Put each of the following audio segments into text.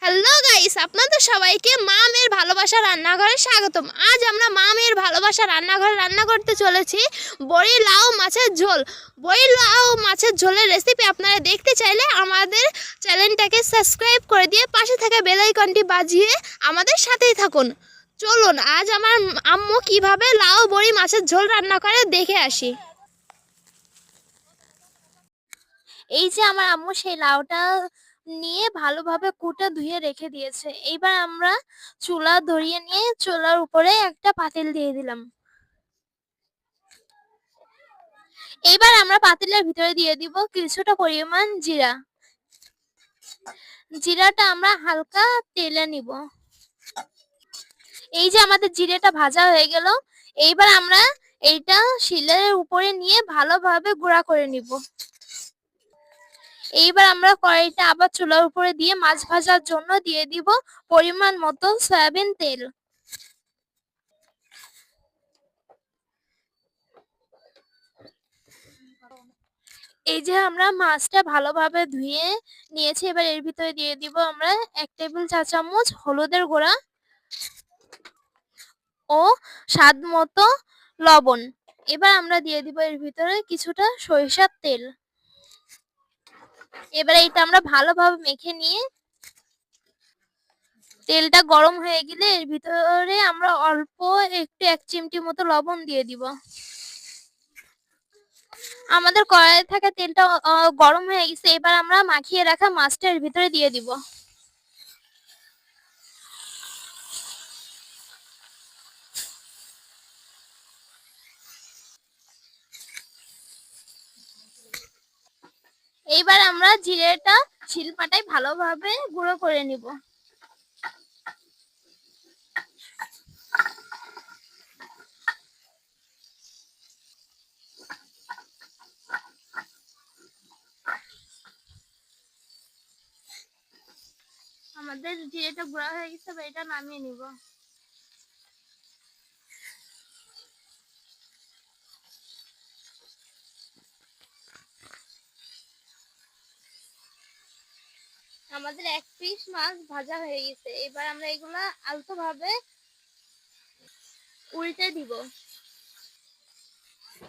Hello guys, আপনাদের সবাইকে মা মেয়ের ভালোবাসা রান্নাঘরে স্বাগতম। আজ আমরা মা মেয়ের ভালোবাসা রান্নাঘরে রান্না করতে চলেছি বড়ি লাউ মাছের ঝোল। বড়ি লাউ মাছের ঝোলের রেসিপি আপনারা দেখতে চাইলে আমাদের চ্যানেলটাকে সাবস্ক্রাইব করে দিয়ে পাশে থাকা বেল আইকনটি বাজিয়ে আমাদের সাথেই থাকুন। চলুন আজ আমার আম্মু কিভাবে লাউ বড়ি মাছের ঝোল রান্না করে দেখে আসি। এই যে আমার আম্মু সেই লাউটা নিয়ে ভালোভাবে কুটে ধুয়ে রেখে দিয়েছে। এইবার আমরা চুলা ধরিয়ে নিয়ে চুলার উপরে একটা পাতিল দিয়ে দিলাম। এইবার আমরা পাতিলের ভিতরে দিয়ে দিব কিছুটা পরিমাণ জিরা। জিরাটা আমরা হালকা তেলে নিব। এই যে আমাদের জিরাটা ভাজা হয়ে গেল, এইবার আমরা এইটা শিলের উপরে নিয়ে ভালোভাবে গুঁড়া করে নিব। এইবার আমরা কড়াইটা আবার চুলার উপরে দিয়ে মাছ ভাজার জন্য দিয়ে দিব পরিমাণ মতো সয়াবিন তেল। এই যে আমরা মাছটা ভালোভাবে ধুয়ে নিয়েছি, এবার এর ভিতরে দিয়ে দিব আমরা 1 টেবিল চা চামচ হলুদের গুঁড়া ও স্বাদ মতো লবণ। এবার আমরা দিয়ে দিব এর ভিতরে কিছুটা সরিষার তেল। এবার এইটা আমরা ভালোভাবে মেখে নিয়ে তেলটা গরম হয়ে গেলে এর ভিতরে আমরা অল্প একটু 1 চিমটি মতো লবণ দিয়ে দিব। আমাদের কড়াইয়ে থাকা তেলটা গরম হয়ে গেছে, এবার আমরা মাখিয়ে রাখা মাছটা এর ভিতরে দিয়ে দিব। এইবার আমরা জিরেটা শিলপাটায় ভালোভাবে গুঁড়ো করে নিব। আমাদের জিরেটা গুঁড়া হয়ে গেছে, এবার এটা নামিয়ে নিব। আমাদের 1 পিস মাছ ভাজা হয়ে গেছে, এবার আমরা এগুলা আলতো ভাবে উল্টে দিব।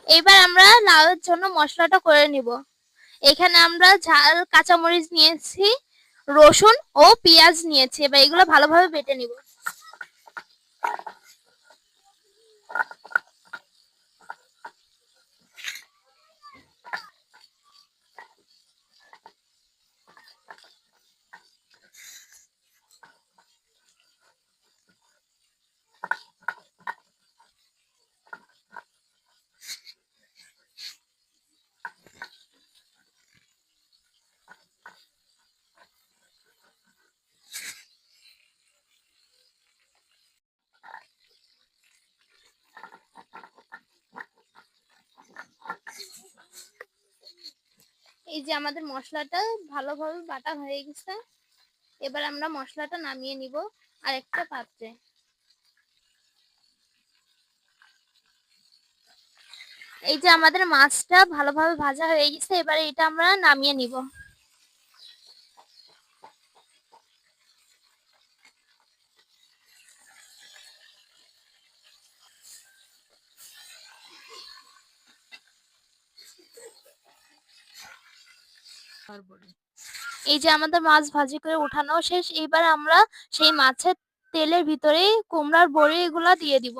এবার আমরা লাউয়ের জন্য মশলাটা করে নিব। এখানে আমরা ঝাল কাঁচামরিচ নিয়েছি, রসুন ও পেঁয়াজ নিয়েছি। এবার এগুলো ভালোভাবে বেটে নিব। এই যে আমাদের মশলাটা ভালোভাবে বাটা হয়ে গেছে, এবার আমরা মশলাটা নামিয়ে নিব আরেকটা পাত্রে। এই যে আমাদের মাছটা ভালোভাবে ভাজা হয়ে গেছে, এবার এটা আমরা নামিয়ে নিব। এই যে আমাদের মাছ ভাজি করে উঠানো শেষ, এইবার আমরা সেই মাছের তেলের ভিতরে কুমড়ার বড়ি এগুলা দিয়ে দিব।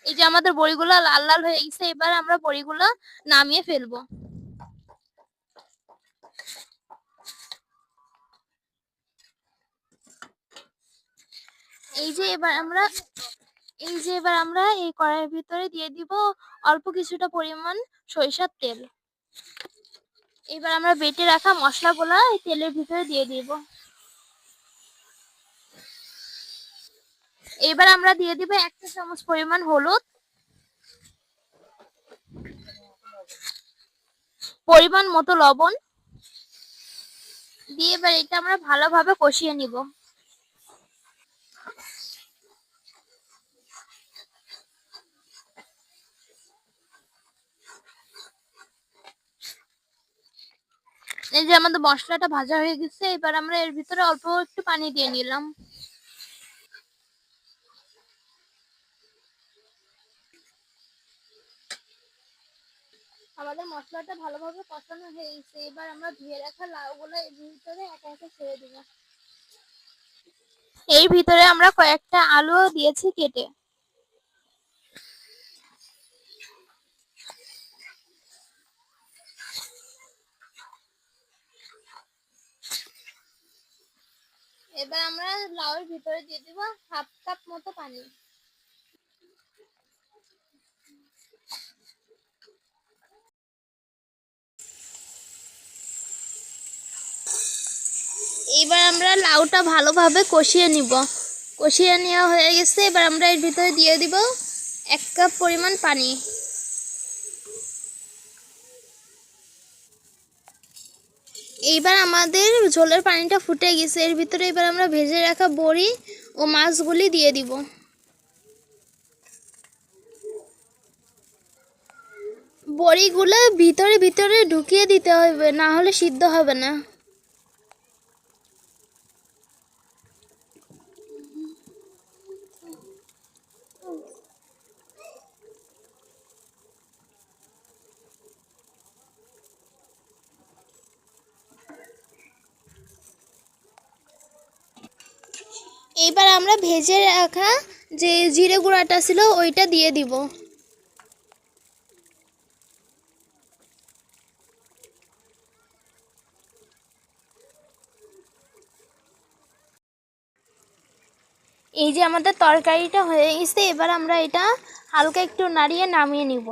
এই যে আমাদের বড়িগুলা লাল লাল হয়ে গেছে, এবার আমরা বড়িগুলা নামিয়ে ফেলবো। এই যে এবার আমরা এই কড়াইয়ের ভিতরে দিয়ে দিব অল্প কিছুটা পরিমাণ সরিষার তেল। এবার আমরা বেটে রাখা মশলাগুলা এই তেলের ভিতরে দিয়ে দিব। এবার আমরা দিয়ে দিব 1 চা চামচ পরিমাণ হলুদ, পরিমাণ মতো লবণ দিয়ে এবার এটা আমরা ভালোভাবে কষিয়ে নিব। এই যে আমাদের মশলাটা ভাজা হয়ে গেছে, এবার আমরা এর ভিতরে অল্প একটু পানি দিয়ে নিলাম। আমাদের মশলাটা ভালোভাবে কষানো হয়ে গেছে, এবার আমরা ধুয়ে রাখা লাউগুলো এর ভিতরে একা একা ছেড়ে দিব। এই ভিতরে আমরা কয়েকটা আলুও দিয়েছি কেটে। এবার আমরা লাউয়ের ভিতরে দিয়ে দিব হাফ কাপ মতো পানি। এবার আমরা লাউটা ভালোভাবে কষিয়ে নিব। কষিয়ে নেওয়া হয়ে গেছে, এবার আমরা এর ভিতরে দিয়ে দিব 1 কাপ পরিমাণ পানি। এইবার আমাদের ঝোলের পানিটা ফুটে গেছে, এর ভিতরে এবার আমরা ভেজে রাখা বড়ি ও মাছগুলি দিয়ে দিব। বড়িগুলো ভিতরে ভিতরে ঢুকিয়ে দিতে হবে, না হলে সিদ্ধ হবে না। এইবার আমরা ভেজে রাখা যে জিরে গুঁড়াটা ছিল ওইটা দিয়ে দিব। এই যে আমাদের তরকারিটা হয়ে গেছে, এবার আমরা এটা হালকা একটু নাড়িয়ে নামিয়ে নিব।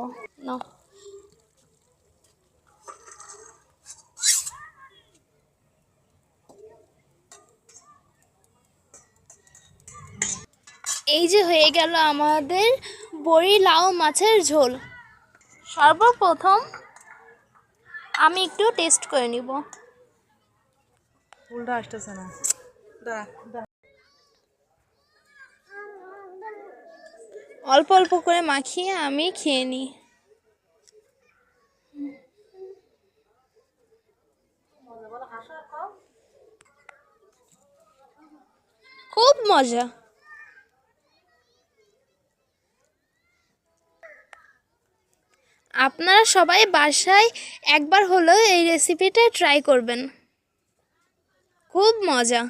এই যে হয়ে গেল আমাদের বড়ি লাউ মাছের ঝোল। সর্বপ্রথম আমি একটু টেস্ট করে নিব। উল্টা আসতেছে না, অল্প অল্প করে মাখিয়ে আমি খেয়ে নিই। খুব মজা। আপনারা সবাই বাসায় একবার হলেও এই রেসিপিটা ট্রাই করবেন, খুব মজা।